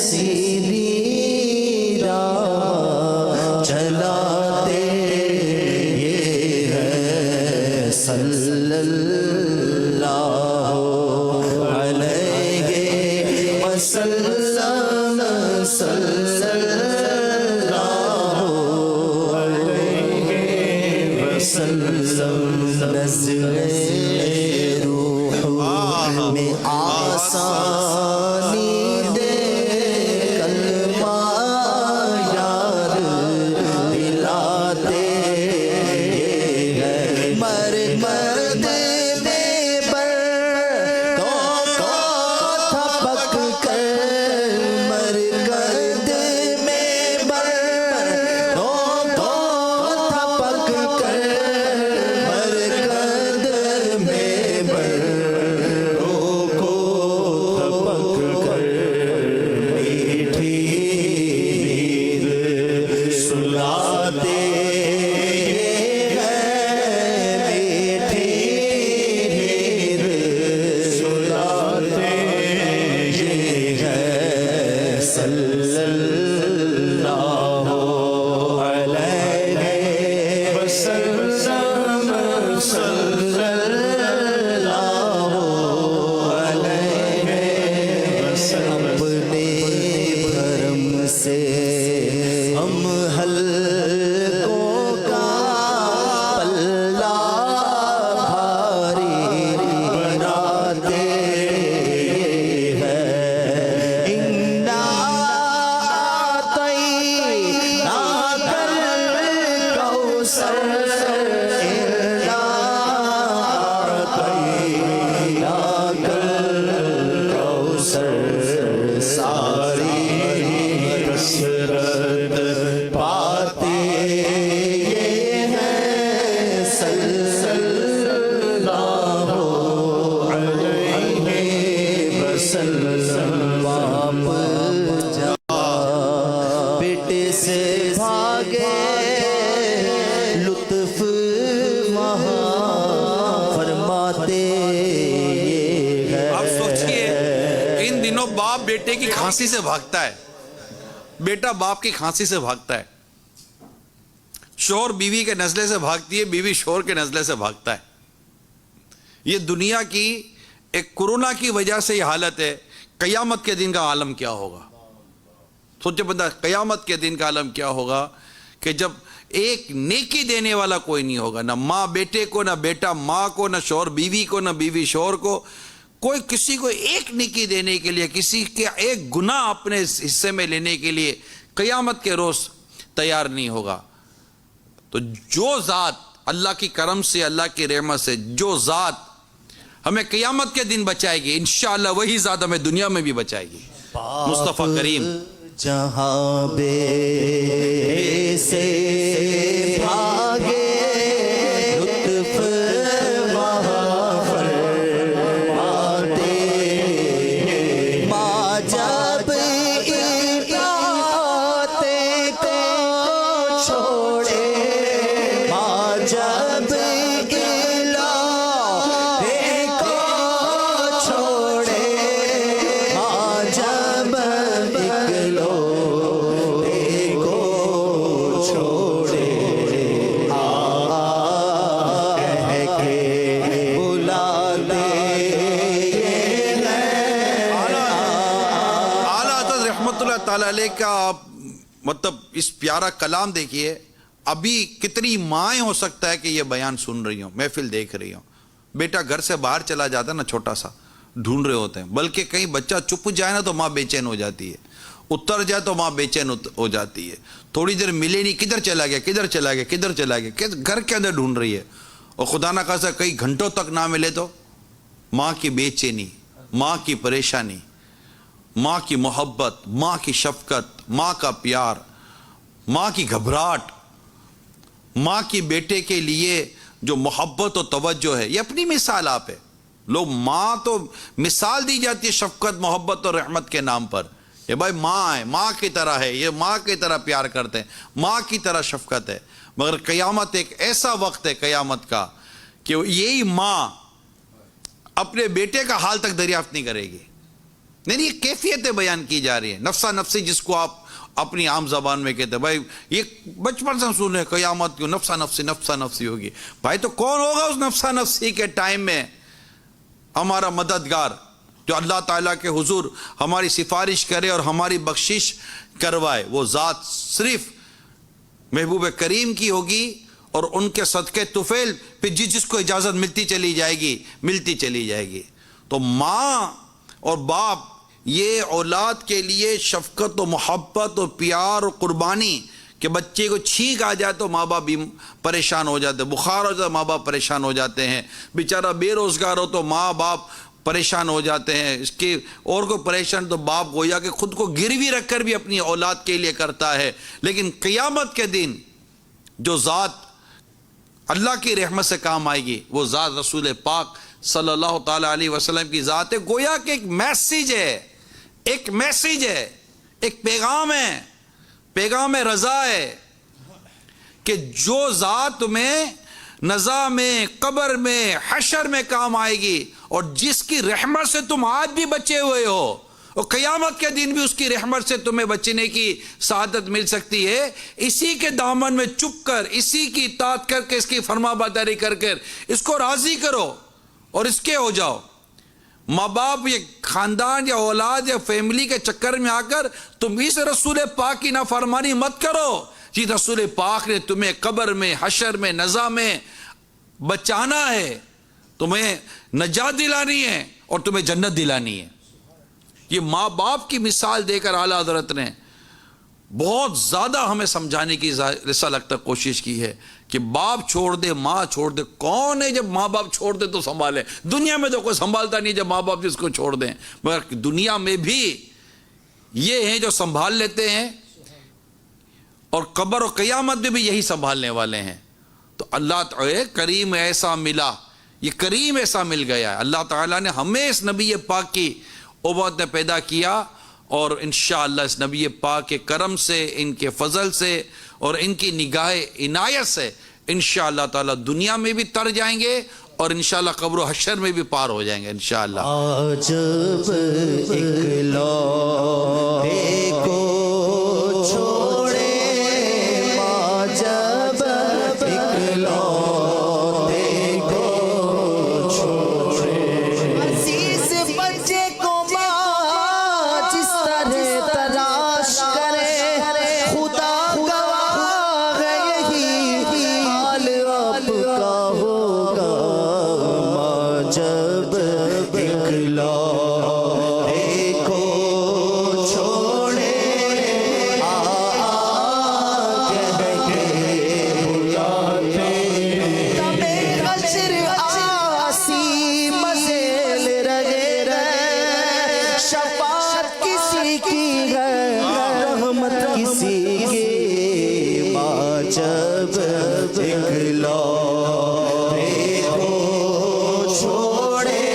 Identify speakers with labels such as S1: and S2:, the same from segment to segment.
S1: سیدھی راہ چلاتے یہ ہے صلی اللہ علیہ وسلم صلی اللہ علیہ وسلم نزل روح میں آسانی دے کلمہ یار دلاتے ہیں مرد میں پر تو تھپک کر مرد میں پر تو تھپک کر مرد میں پر ہم حلقوں کا پلہ بھاری بناتے ہیں انا اعطیناک الکوثر انا اعطیناک الکوثر ساری کثرت پاتے یہ ہیں صلی اللہ علیہ وسلم واپس جا بیٹے سے بھاگے لطف وہاں فرماتے یہ ہے۔
S2: آپ سوچئے ان دنوں باپ بیٹے کی کھانسی سے بھاگتا ہے، بیٹا باپ کی کھانسی سے بھاگتا ہے، شوہر بیوی کے نزلے سے بھاگتی ہے، بیوی شوہر کے نزلے سے بھاگتا ہے۔ یہ دنیا کی ایک کورونا کی وجہ سے یہ حالت ہے۔ قیامت کے دن کا عالم کیا ہوگا؟ سوچے بندہ، قیامت کے دن کا عالم کیا ہوگا کہ جب ایک نیکی دینے والا کوئی نہیں ہوگا، نہ ماں بیٹے کو، نہ بیٹا ماں کو، نہ شوہر بیوی کو، نہ بیوی شوہر کو، کوئی کسی کو ایک نیکی دینے کے لیے، کسی کے ایک گناہ اپنے حصے میں لینے کے لیے قیامت کے روز تیار نہیں ہوگا۔ تو جو ذات اللہ کی کرم سے، اللہ کی رحمت سے جو ذات ہمیں قیامت کے دن بچائے گی، انشاءاللہ وہی ذات ہمیں دنیا میں بھی بچائے گی۔ مصطفیٰ کریم
S1: جہاں بے سے بھاگے لطف وہاں فرماتے ماں جب اراتے کو چھوڑے ماں جب الہے کو چھوڑے ماں جب
S2: علیہ کا مطلب اس پیارا کلام دیکھیے۔ ابھی کتنی مائیں ہو سکتا ہے کہ یہ بیان سن رہی ہوں، محفل دیکھ رہی ہوں، بیٹا گھر سے باہر چلا جاتا ہے نا، چھوٹا سا ڈھونڈ رہے ہوتے ہیں، بلکہ کہیں بچہ چپ جائے نا تو ماں بے چین ہو جاتی ہے، اتر جائے تو ماں بے چین ہو جاتی ہے، تھوڑی دیر ملے نہیں، کدھر چلا گیا کدھر چلا گیا کدھر چلا گیا، گھر کے اندر ڈھونڈ رہی ہے، اور خدا نہ خاصا کئی گھنٹوں تک نہ ملے تو ماں کی بے چینی، ماں کی پریشانی، ماں کی محبت، ماں کی شفقت، ماں کا پیار، ماں کی گھبراہٹ، ماں کی بیٹے کے لیے جو محبت و توجہ ہے، یہ اپنی مثال آپ ہے۔ لوگ ماں تو مثال دی جاتی ہے شفقت، محبت اور رحمت کے نام پر، یہ بھائی ماں ہے، ماں کی طرح ہے، یہ ماں کی طرح پیار کرتے ہیں، ماں کی طرح شفقت ہے، مگر قیامت ایک ایسا وقت ہے قیامت کا کہ یہی ماں اپنے بیٹے کا حال تک دریافت نہیں کرے گی. نہیں یہ کیفیتیں بیان کی جا رہی ہیں. نفسا نفسی جس کو آپ اپنی عام زبان میں کہتے ہیں بھائی یہ بچپن سے سن رہے قیامت کیوں نفسا نفسی ہوگی. بھائی تو کون ہوگا اس نفسا نفسی کے ٹائم میں ہمارا مددگار جو اللہ تعالیٰ کے حضور ہماری سفارش کرے اور ہماری بخشش کروائے؟ وہ ذات صرف محبوب کریم کی ہوگی اور ان کے صدقے طفیل پھر جس کو اجازت ملتی چلی جائے گی. تو ماں اور باپ یہ اولاد کے لیے شفقت و محبت اور پیار اور قربانی کہ بچے کو چھینک آ جائے تو ماں باپ بھی پریشان ہو جاتے ہیں, بخار ہو جائے ماں باپ پریشان ہو جاتے ہیں, بیچارہ بے روزگار ہو تو ماں باپ پریشان ہو جاتے ہیں, اس کے اور کو پریشان تو باپ گویا کہ خود کو گروی رکھ کر بھی اپنی اولاد کے لیے کرتا ہے. لیکن قیامت کے دن جو ذات اللہ کی رحمت سے کام آئے گی وہ ذات رسول پاک صلی اللہ تعالی علیہ وسلم کی ذات ہے. گویا کہ ایک میسیج ہے, ایک پیغام ہے, پیغام رضا ہے کہ جو ذات میں نزا میں, قبر میں, حشر میں کام آئے گی اور جس کی رحمت سے تم آج بھی بچے ہوئے ہو اور قیامت کے دن بھی اس کی رحمت سے تمہیں بچنے کی سعادت مل سکتی ہے. اسی کے دامن میں چپ کر, اسی کی اطاعت کر کے, اس کی فرما برداری کر اس کو راضی کرو اور اس کے ہو جاؤ. ماں باپ یا خاندان یا اولاد یا فیملی کے چکر میں آ کر تم اس رسول پاک کی نافرمانی مت کرو. جی رسول پاک نے تمہیں قبر میں, حشر میں, نزا میں بچانا ہے, تمہیں نجات دلانی ہے اور تمہیں جنت دلانی ہے. یہ ماں باپ کی مثال دے کر اعلیٰ حضرت نے بہت زیادہ ہمیں سمجھانے کی ایسا لگتا کوشش کی ہے کہ باپ چھوڑ دے, ماں چھوڑ دے. کون ہے جب ماں باپ چھوڑ دے تو سنبھالے؟ دنیا میں تو کوئی سنبھالتا نہیں جب ماں باپ جس کو چھوڑ دیں, مگر دنیا میں بھی یہ ہیں جو سنبھال لیتے ہیں اور قبر و قیامت میں بھی یہی سنبھالنے والے ہیں. تو اللہ تعالی کریم ایسا ملا, یہ کریم ایسا مل گیا ہے. اللہ تعالیٰ نے ہمیں اس نبی پاک کی ابوت میں پیدا کیا اور انشاءاللہ اس نبی پاک کے کرم سے, ان کے فضل سے اور ان کی نگاہ عنایت سے انشاءاللہ تعالیٰ دنیا میں بھی تر جائیں گے اور انشاءاللہ قبر و حشر میں بھی پار ہو جائیں گے انشاءاللہ.
S1: عجب اکلوتے کو چھوڑے ماں, جب اکلوتے کو چھوڑے عزیز بچے کو ماں جس طرح تلاش کرے, خدا گواہ ہے یہی حال اب کا ہوگا. ماں جب اکلوتے کو چھوڑے کہہ کے بلاتے, تمہیں حشر آسی مزیل رہے رہے, شفاعت کسی کی ہے رحمت کسی کی. ماں جب اکلوتے کو چھوڑے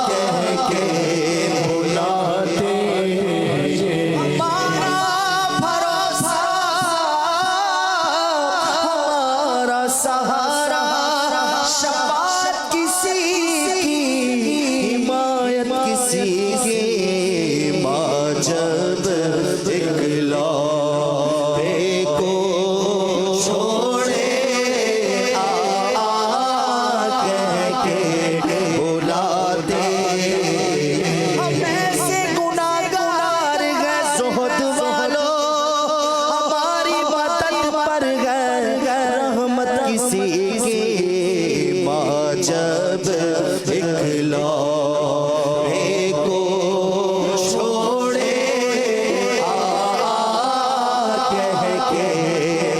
S1: کہہ کے بلاتے, ہمارا بھروسہ ہمارا سہارا, شفاعت کسی کی, حمایت کسی کی. ماں جب اکلوتے کو چھوڑے کہہ کے بلاتے, ہم ایسے گناہگار ہیں زہد والو, ہماری مدد پر ہے رحمت کسی کی. ماں جب اکلوتے کو چھوڑے کہہ کے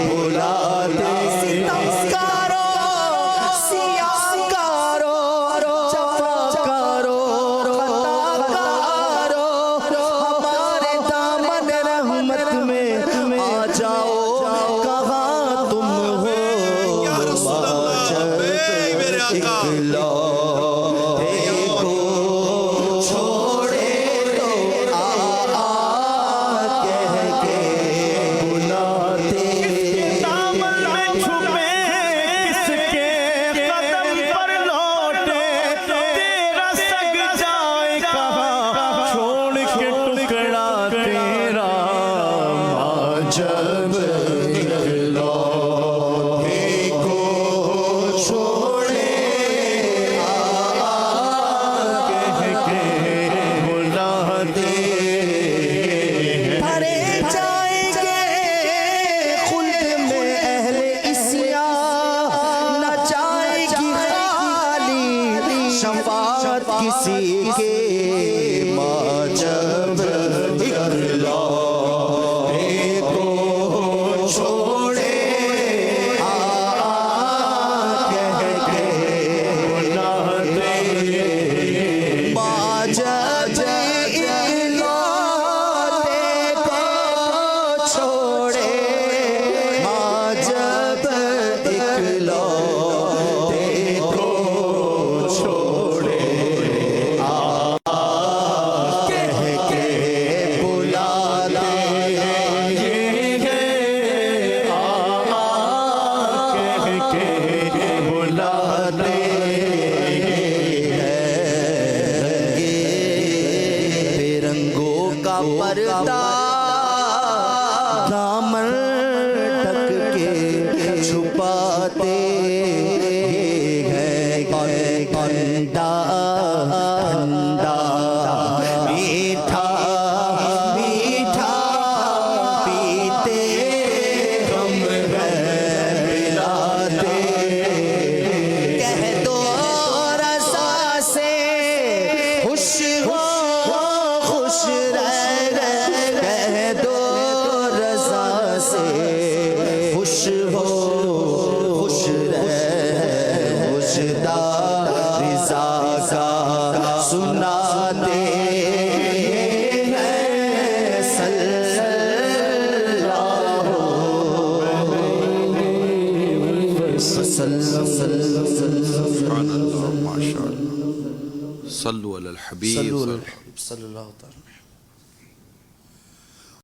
S1: بلاتے, ستمکارو, سیاکارو, جفاکارو, خطاکارو, ہمارے دامن رحمت میں آ جاؤ, کہاں تم ہو.
S2: یا رسول اللہ،
S1: ماں جب
S2: میرے آقا.
S1: اکلوتے کو شفاعت کسی کے ماں جب اکلوتے کو چھوڑے کہہ کے ماں جب اکلوتے کو چھوڑے ماں جب اکلوتے کو چھوڑے کہہ کے بلاتے بے رنگوں کا پردہ دامن ڈھک کے چھپاتے ہیں ٹھنڈا ٹھنڈا میٹھا میٹھا پیتے ہم پلاتے کہہ دو رضا سے خوش ہو خوش رہ کہہ دو رضا سے خوش ہو خوش رہ مجدہ رضا کا سناتے ہیں صلی اللہ وسلم
S2: سبحان اللہ ماشاء اللہ صلو علی الحبیب
S1: صلی اللہ تعالی